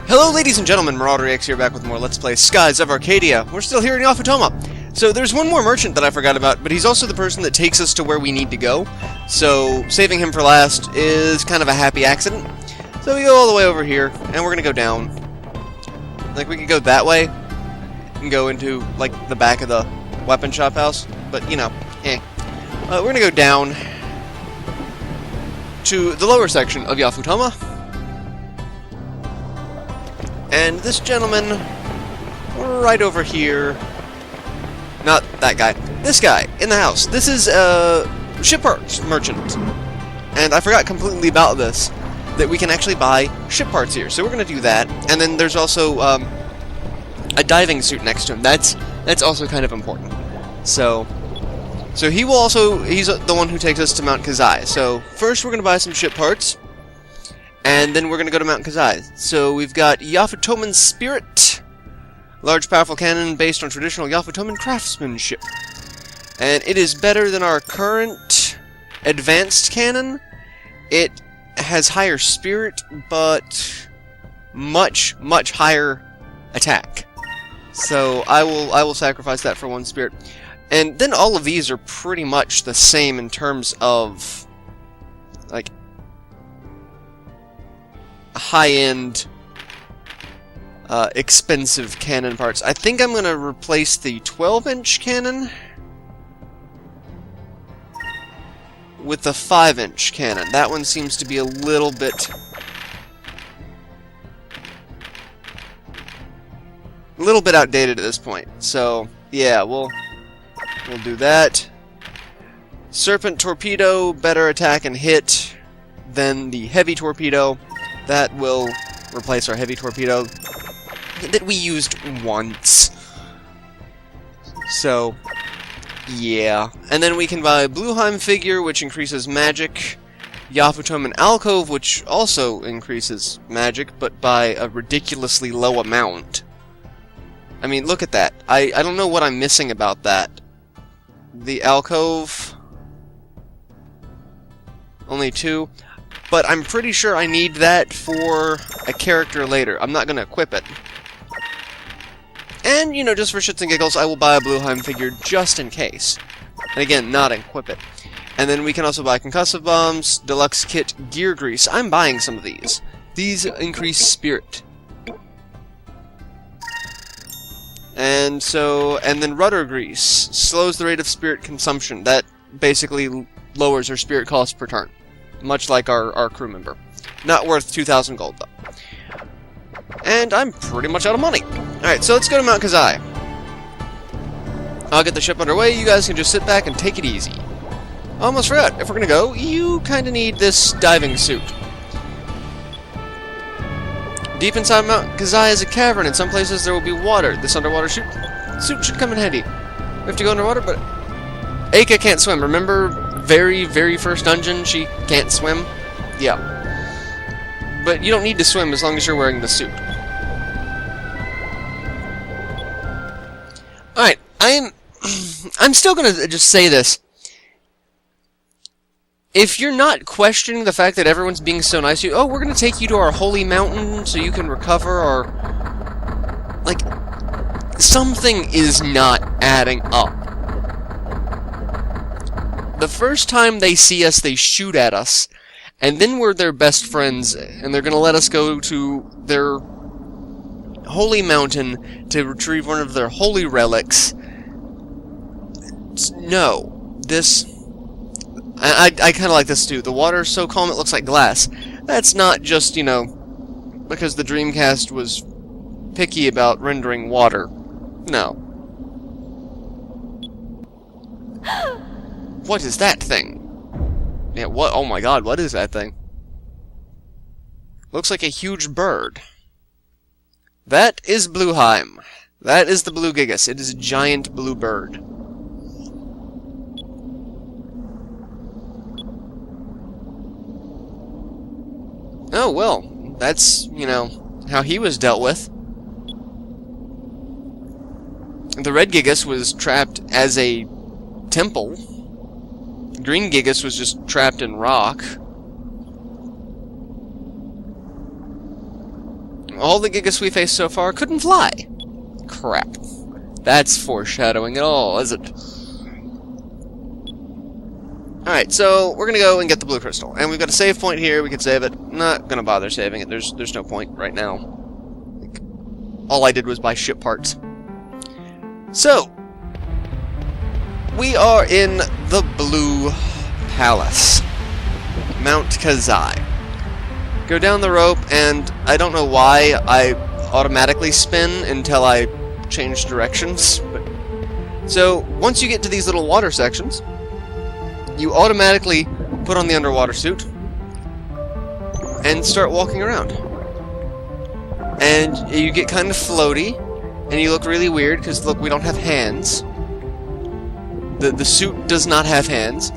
Hello ladies and gentlemen, MarauderEX here back with more Let's Play Skies of Arcadia. We're still here in Yafutoma. So there's one more merchant that I forgot about, but he's also the person that takes us to where we need to go. So saving him for last is kind of a happy accident. So we go all the way over here, and we're gonna go down. Like, we could go that way, and go into, like, the back of the weapon shop house. But, you know, we're gonna go down to the lower section of Yafutoma. And this gentleman, right over here, not that guy, this guy, in the house. This is a ship parts merchant. And I forgot completely about this, that we can actually buy ship parts here. So we're going to do that. And then there's also a diving suit next to him. That's also kind of important. So he will also, he's the one who takes us to Mount Kazai. So first we're going to buy some ship parts. And then we're going to go to Mount Kazai. So we've got Yafutoman Spirit. Large powerful cannon based on traditional Yafutoman craftsmanship. And it is better than our current advanced cannon. It has higher spirit, but much higher attack. So I will sacrifice that for one spirit. And then all of these are pretty much the same in terms of, like, high-end, expensive cannon parts. I think I'm going to replace the 12-inch cannon with the 5-inch cannon. That one seems to be a little bit outdated at this point. So, yeah, we'll do that. Serpent torpedo, better attack and hit than the heavy torpedo. That will replace our heavy torpedo that we used once. So, yeah. And then we can buy Blueheim figure, which increases magic. Yafutoman alcove, which also increases magic, but by a ridiculously low amount. I mean, look at that. I don't know what I'm missing about that. The alcove, only 2. But I'm pretty sure I need that for a character later. I'm not going to equip it. And, you know, just for shits and giggles, I will buy a Blueheim figure just in case. And again, not equip it. And then we can also buy concussive bombs, deluxe kit, gear grease. I'm buying some of these. These increase spirit. And then rudder grease slows the rate of spirit consumption. That basically lowers our spirit cost per turn. Much like our crew member. Not worth 2,000 gold, though. And I'm pretty much out of money. Alright, so let's go to Mount Kazai. I'll get the ship underway. You guys can just sit back and take it easy. Almost forgot. If we're gonna go, you kind of need this diving suit. Deep inside Mount Kazai is a cavern. In some places there will be water. This underwater suit should come in handy. We have to go underwater, but Aika can't swim. Remember, very first dungeon, she can't swim? Yeah. But you don't need to swim as long as you're wearing the suit. Alright, I'm still gonna just say this. If you're not questioning the fact that everyone's being so nice to you, oh, we're gonna take you to our holy mountain so you can recover, or, like, something is not adding up. The first time they see us, they shoot at us, and then we're their best friends, and they're gonna let us go to their holy mountain to retrieve one of their holy relics. No. This... I kind of like this too. The water's so calm it looks like glass. That's not just, you know, because the Dreamcast was picky about rendering water. No. What is that thing? Yeah, what? Oh my god, what is that thing? Looks like a huge bird. That is Blueheim. That is the Blue Gigas. It is a giant blue bird. Oh, well, that's, you know, how he was dealt with. The Red Gigas was trapped as a temple. Green Gigas was just trapped in rock. all the Gigas we faced so far couldn't fly. Crap. That's foreshadowing it all, is it? Alright, so we're gonna go and get the blue crystal. And we've got a save point here, we can save it. Not gonna bother saving it, there's no point right now. Like, all I did was buy ship parts. So, we are in the Blue Palace. Mount Kazai. Go down the rope, and I don't know why I automatically spin until I change directions. So, once you get to these little water sections, you automatically put on the underwater suit and start walking around. And you get kind of floaty, and you look really weird, because look, we don't have hands. The suit does not have hands.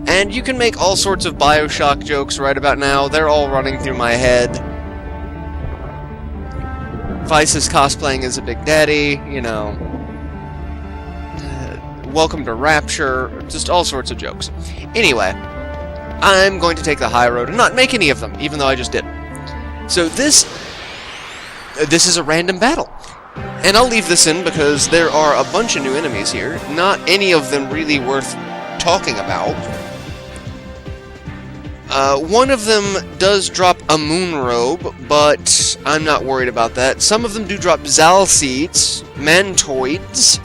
And you can make all sorts of Bioshock jokes right about now. They're all running through my head. Vice is cosplaying as a Big Daddy, you know. Welcome to Rapture, just all sorts of jokes. Anyway, I'm going to take the high road and not make any of them, even though I just did. So this is a random battle. And I'll leave this in because there are a bunch of new enemies here. Not any of them really worth talking about. One of them does drop a moon robe, but I'm not worried about that. Some of them do drop Zal seeds, mantoids,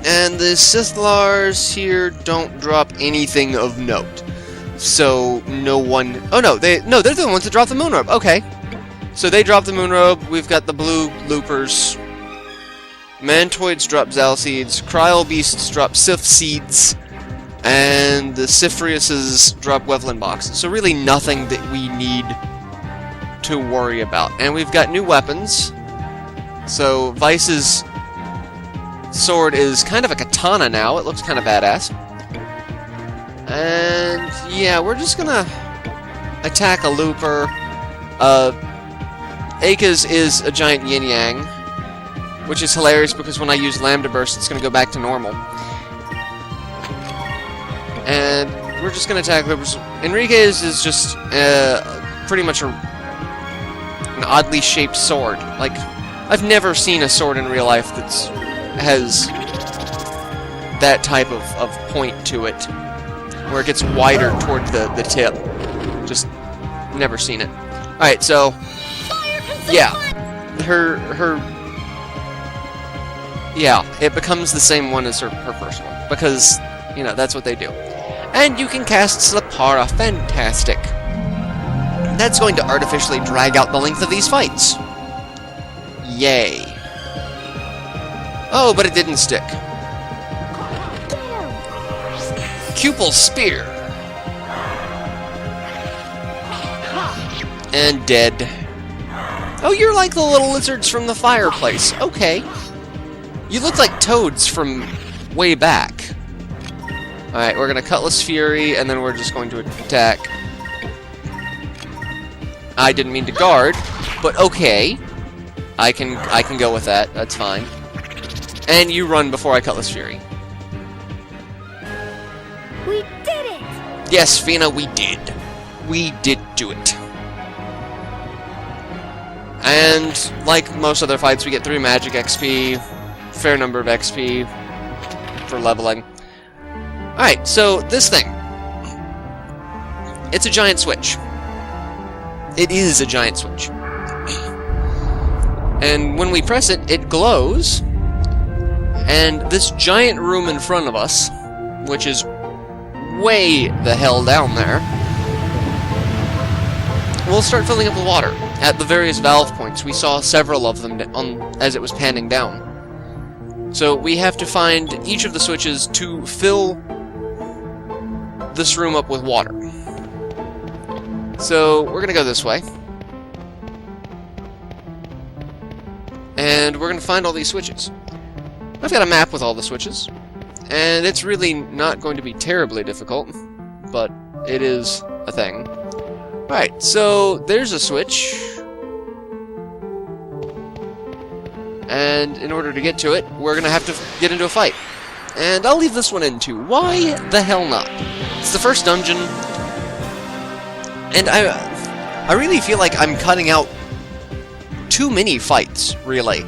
and the Sithlars here don't drop anything of note. So no one. Oh no, they're the ones that drop the moon robe. Okay, so they drop the moon robe. We've got the blue loopers. Mantoids drop Zal seeds. Cryo beasts drop Sif seeds. And the Cyphriuses drop Wevlin boxes. So really nothing that we need to worry about. And we've got new weapons. So Vice's sword is kind of a katana now. It looks kind of badass. And yeah, we're just gonna attack a looper. Aka's is a giant yin-yang, which is hilarious because when I use Lambda Burst, it's gonna go back to normal. And we're just going to attack loopers. Enrique's is just pretty much an oddly shaped sword. Like, I've never seen a sword in real life that has that type of point to it, where it gets wider toward the tip. Just never seen it. Alright, so, yeah. Yeah, it becomes the same one as her first one, because, you know, that's what they do. And you can cast Slapara Fantastic. That's going to artificially drag out the length of these fights. Yay. Oh, but it didn't stick. Cupel Spear. And dead. Oh, you're like the little lizards from the fireplace. Okay. You look like toads from way back. Alright, we're gonna Cutlass Fury, and then we're just going to attack. I didn't mean to guard, but okay. I can go with that, that's fine. And you run before I Cutlass Fury. We did it! Yes, Fina, we did. We did do it. And, like most other fights, we get 3 magic XP, fair number of XP for leveling. Alright, so this thing. It's a giant switch. It is a giant switch. And when we press it, it glows. And this giant room in front of us, which is way the hell down there, will start filling up with water at the various valve points. We saw several of them as it was panning down. So we have to find each of the switches to fill this room up with water. So we're gonna go this way. And we're gonna find all these switches. I've got a map with all the switches. And it's really not going to be terribly difficult, but it is a thing. Alright, so there's a switch. And in order to get to it, we're gonna have to get into a fight. And I'll leave this one in too. Why the hell not? It's the first dungeon. And I really feel like I'm cutting out too many fights, really.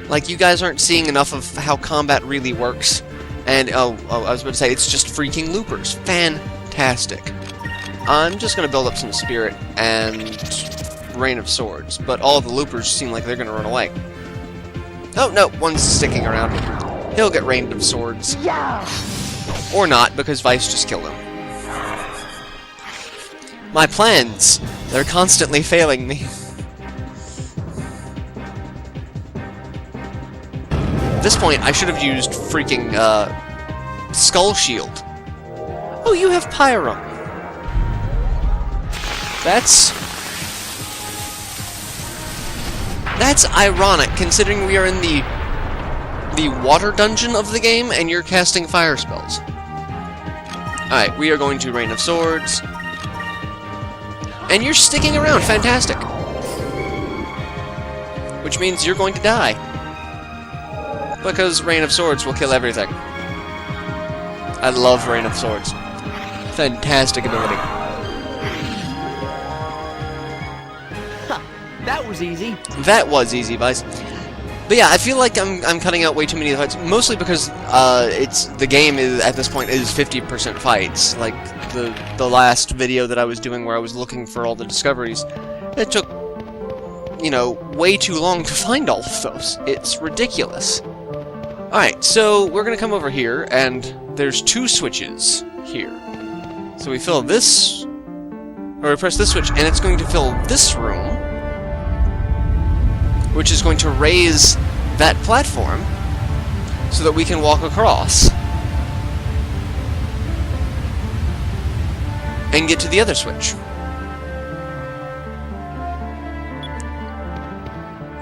Like, you guys aren't seeing enough of how combat really works. And, I was about to say, it's just freaking loopers. Fantastic. I'm just going to build up some spirit and Rain of Swords, but all of the loopers seem like they're going to run away. Oh, no, one's sticking around. He'll get Rain of Swords. Yeah. Or not, because Vice just killed him. My plans, they're constantly failing me. At this point, I should have used freaking, Skull Shield. Oh, you have Pyrum. That's ironic, considering we are in the water dungeon of the game, and you're casting fire spells. Alright, we are going to Rain of Swords. And you're sticking around, fantastic. Which means you're going to die. Because Rain of Swords will kill everything. I love Rain of Swords. Fantastic ability. That was easy. That was easy, Vice. But yeah, I feel like I'm cutting out way too many fights, mostly because the game is at this point is 50% fights. Like the last video that I was doing where I was looking for all the discoveries, it took, you know, way too long to find all of those. It's ridiculous. Alright, so we're gonna come over here, and there's 2 switches here. So we fill this, or we press this switch, and it's going to fill this room, which is going to raise that platform so that we can walk across and get to the other switch.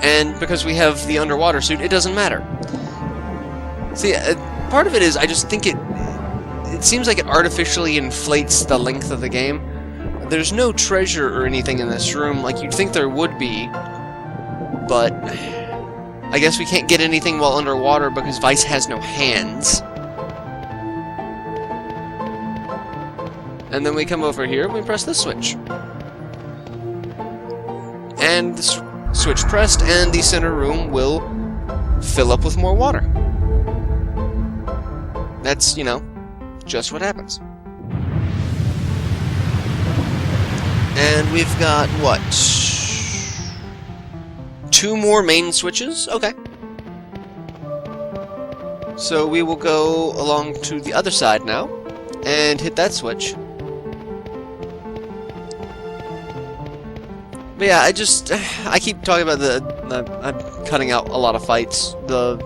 And because we have the underwater suit, it doesn't matter. See, part of it is I just think it seems like it artificially inflates the length of the game. There's no treasure or anything in this room like you'd think there would be, but I guess we can't get anything while underwater because Vice has no hands. And then we come over here and we press this switch. And the switch pressed, and the center room will fill up with more water. That's, you know, just what happens. And we've got, what? 2 more main switches? Okay. So we will go along to the other side now, and hit that switch. But yeah, I keep talking about I'm cutting out a lot of fights. The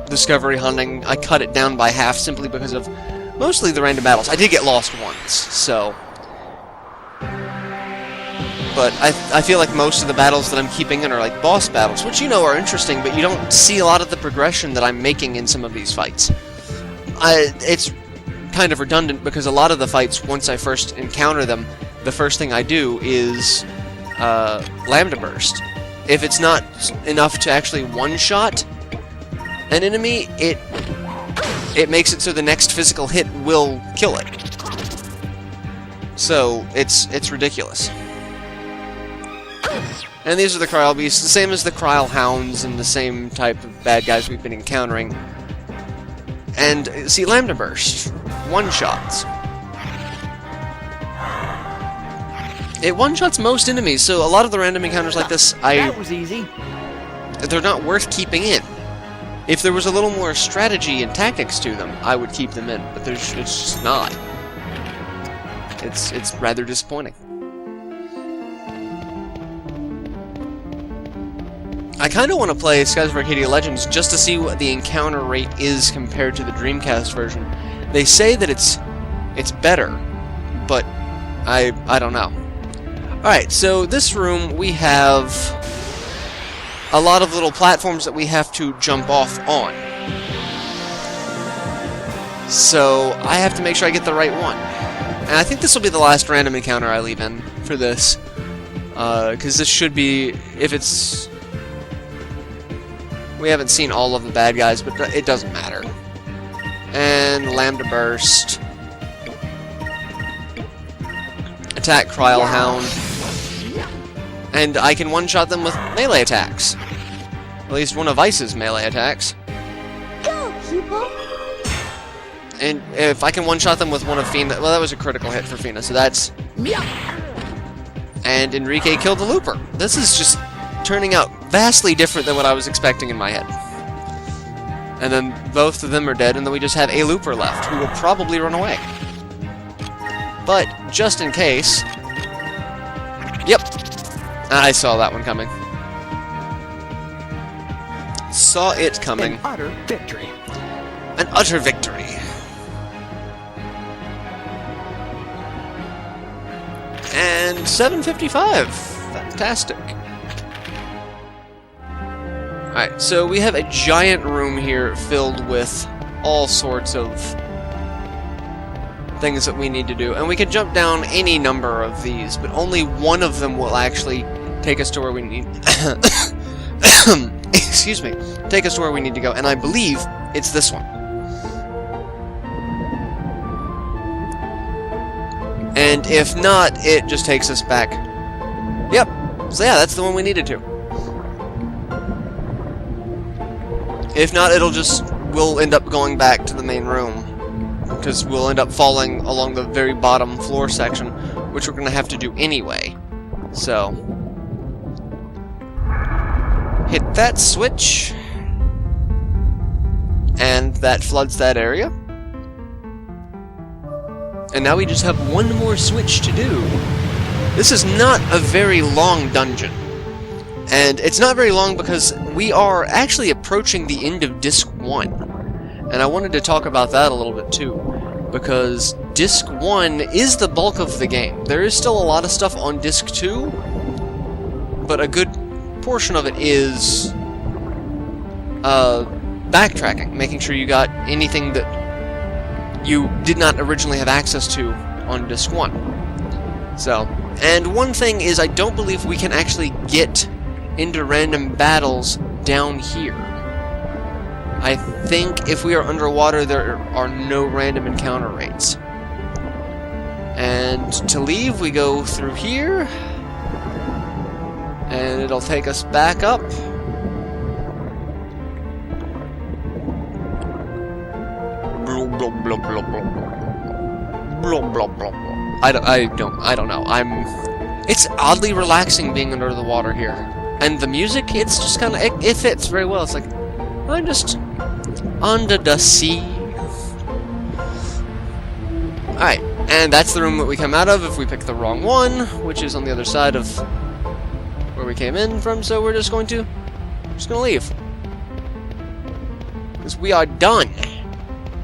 discovery hunting, I cut it down by half simply because of mostly the random battles. I did get lost once, so... But I feel like most of the battles that I'm keeping in are like boss battles, which, you know, are interesting, but you don't see a lot of the progression that I'm making in some of these fights. It's kind of redundant because a lot of the fights, once I first encounter them, the first thing I do is Lambda Burst. If it's not enough to actually one-shot an enemy, it makes it so the next physical hit will kill it. So it's ridiculous. And these are the Cryal Beasts, the same as the Cryal Hounds and the same type of bad guys we've been encountering. And, see, Lambda Burst. One-shots. It one-shots most enemies, so a lot of the random encounters like this, That was easy. they're not worth keeping in. If there was a little more strategy and tactics to them, I would keep them in, but it's just not. It's rather disappointing. I kind of want to play Skies of Arcadia Legends just to see what the encounter rate is compared to the Dreamcast version. They say that it's better, but I don't know. Alright, so this room we have a lot of little platforms that we have to jump off on. So I have to make sure I get the right one. And I think this will be the last random encounter I leave in for this. Because this should be, if it's... We haven't seen all of the bad guys, but it doesn't matter. And Lambda Burst. attack Cryle Hound. And I can one-shot them with melee attacks. At least one of Ice's melee attacks. Go, people! And if I can one-shot them with one of Fina... Well, that was a critical hit for Fina, so that's... And Enrique killed the Looper. This is just turning out vastly different than what I was expecting in my head. And then both of them are dead, and then we just have a Looper left, who will probably run away. But, just in case... Yep. I saw that one coming. Saw it coming. An utter victory. An utter victory. And 7:55. Fantastic. Alright, so we have a giant room here filled with all sorts of things that we need to do. And we can jump down any number of these, but only one of them will actually take us to where we need... Excuse me. Take us to where we need to go. And I believe it's this one. And if not, it just takes us back. Yep. So yeah, that's the one we needed to. If not, we'll end up going back to the main room. Because we'll end up falling along the very bottom floor section, which we're going to have to do anyway. So, hit that switch, and that floods that area. And now we just have one more switch to do. This is not a very long dungeon. And it's not very long because we are actually approaching the end of Disc 1. And I wanted to talk about that a little bit too. Because Disc 1 is the bulk of the game. There is still a lot of stuff on Disc 2. But a good portion of it is backtracking. Making sure you got anything that you did not originally have access to on Disc 1. So, and one thing is I don't believe we can actually get into random battles down here. I think if we are underwater there are no random encounter rates. And to leave we go through here. And it'll take us back up. I don't know. It's oddly relaxing being under the water here. And the music, it's just kind of, it fits very well. It's like, I'm just under the sea. Alright, and that's the room that we come out of if we pick the wrong one, which is on the other side of where we came in from, so we're just going to leave. Because we are done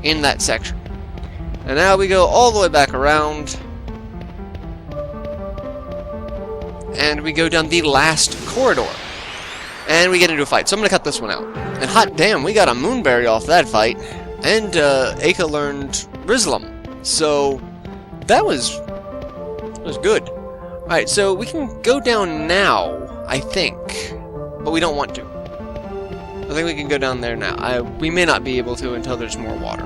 in that section. And now we go all the way back around. And we go down the last corridor. And we get into a fight. So I'm going to cut this one out. And hot damn, we got a Moonberry off that fight. And Aka learned Rizlam. So that was good. Alright, so we can go down now, I think. But we don't want to. I think we can go down there now. We may not be able to until there's more water.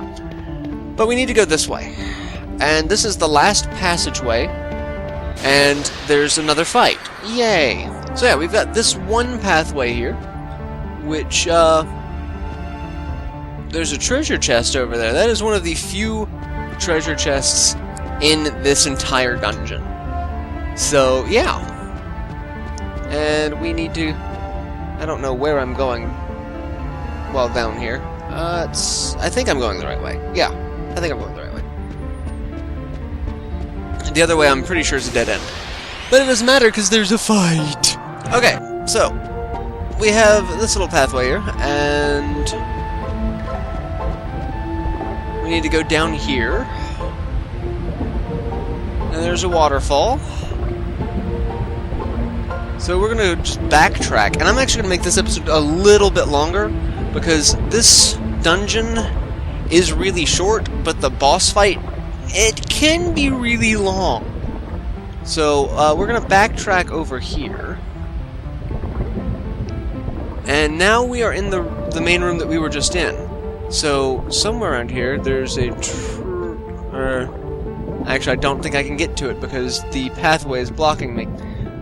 But we need to go this way. And this is the last passageway. And there's another fight. Yay! So yeah, we've got this one pathway here. Which, there's a treasure chest over there. That is one of the few treasure chests in this entire dungeon. So, yeah. And we need to... I don't know where I'm going. Well, down here. I think I'm going the right way. Yeah, I think I'm going the right way. The other way, I'm pretty sure, is a dead end. But it doesn't matter, because there's a fight! Okay, so... we have this little pathway here, and... we need to go down here. And there's a waterfall. So we're going to just backtrack. And I'm actually going to make this episode a little bit longer, because this dungeon is really short, but the boss fight, it can be really long. So we're going to backtrack over here. And now we are in the main room that we were just in. So somewhere around here, there's a Actually, I don't think I can get to it because the pathway is blocking me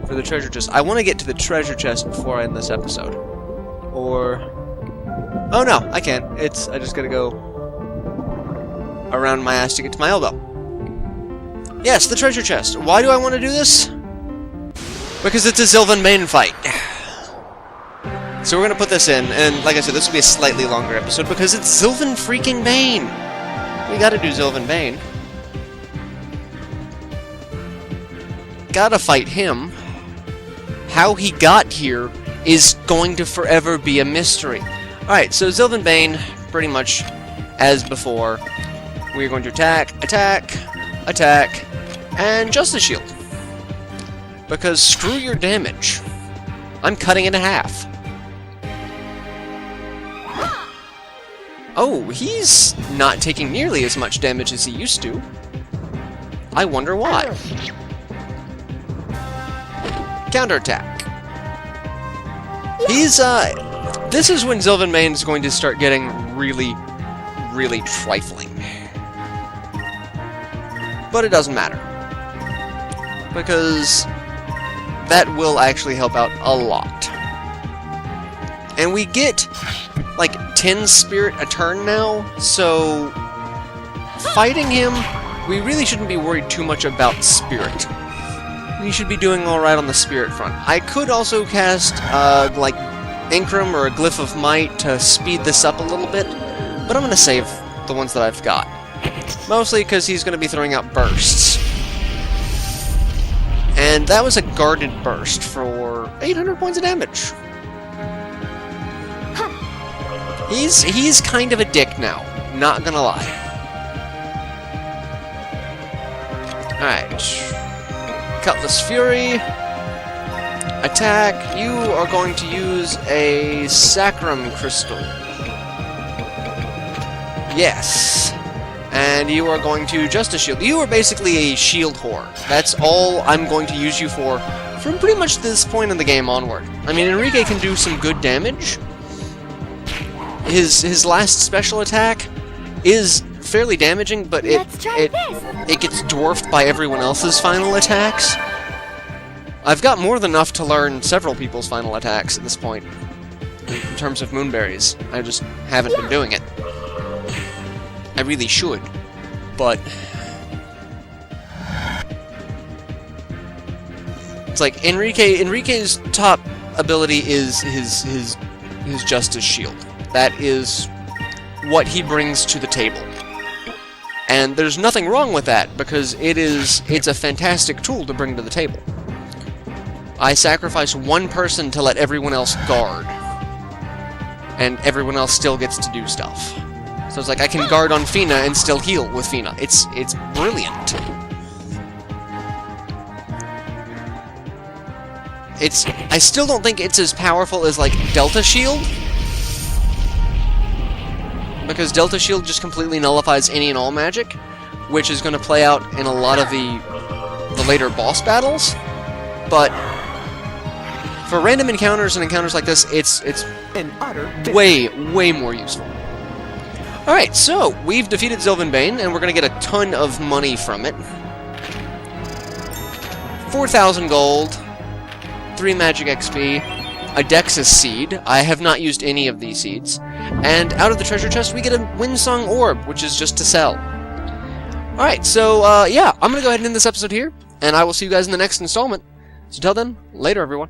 for the treasure chest. I want to get to the treasure chest before I end this episode. Or... oh no, I can't. I just gotta go around my ass to get to my elbow. Yes, the treasure chest. Why do I want to do this? Because it's a Sylvanbane fight. So we're gonna put this in, and like I said, this will be a slightly longer episode because it's Sylvan freaking Bane. We gotta do Sylvanbane. Gotta fight him. How he got here is going to forever be a mystery. Alright, so Sylvanbane, pretty much as before, we're going to attack, attack, attack, and Justice Shield. Because screw your damage. I'm cutting it in half. Oh, he's not taking nearly as much damage as he used to. I wonder why. Counterattack. He's, this is when Sylvanbane's going to start getting really, really trifling. But it doesn't matter. Because that will actually help out a lot. And we get, like, 10 spirit a turn now, so fighting him, we really shouldn't be worried too much about spirit. We should be doing alright on the spirit front. I could also cast, like, Incrum or a Glyph of Might to speed this up a little bit, but I'm going to save the ones that I've got. Mostly because he's going to be throwing out bursts. And that was a guarded burst for 800 points of damage. He's kind of a dick now, not gonna lie. Alright. Cutlass Fury. Attack. You are going to use a Sacrum Crystal. Yes. And you are going to Justice Shield. You are basically a shield whore. That's all I'm going to use you for from pretty much this point in the game onward. I mean, Enrique can do some good damage. His last special attack is fairly damaging, but it gets dwarfed by everyone else's final attacks. I've got more than enough to learn several people's final attacks at this point, in terms of moonberries. I just haven't been doing it. I really should, but it's like Enrique's top ability is his Justice Shield. That is what he brings to the table. And there's nothing wrong with that, because it's a fantastic tool to bring to the table. I sacrifice one person to let everyone else guard. And everyone else still gets to do stuff. So it's like I can guard on Fina and still heal with Fina. It's brilliant. I still don't think it's as powerful as, like, Delta Shield. Because Delta Shield just completely nullifies any and all magic, which is going to play out in a lot of the later boss battles. But for random encounters and encounters like this, it's way more useful. Alright, so we've defeated Sylvanbane, and we're going to get a ton of money from it. 4,000 gold, 3 magic XP, a Dexus seed. I have not used any of these seeds. And out of the treasure chest, we get a Windsong Orb, which is just to sell. Alright, so, yeah, I'm going to go ahead and end this episode here, and I will see you guys in the next installment. So till then, later, everyone.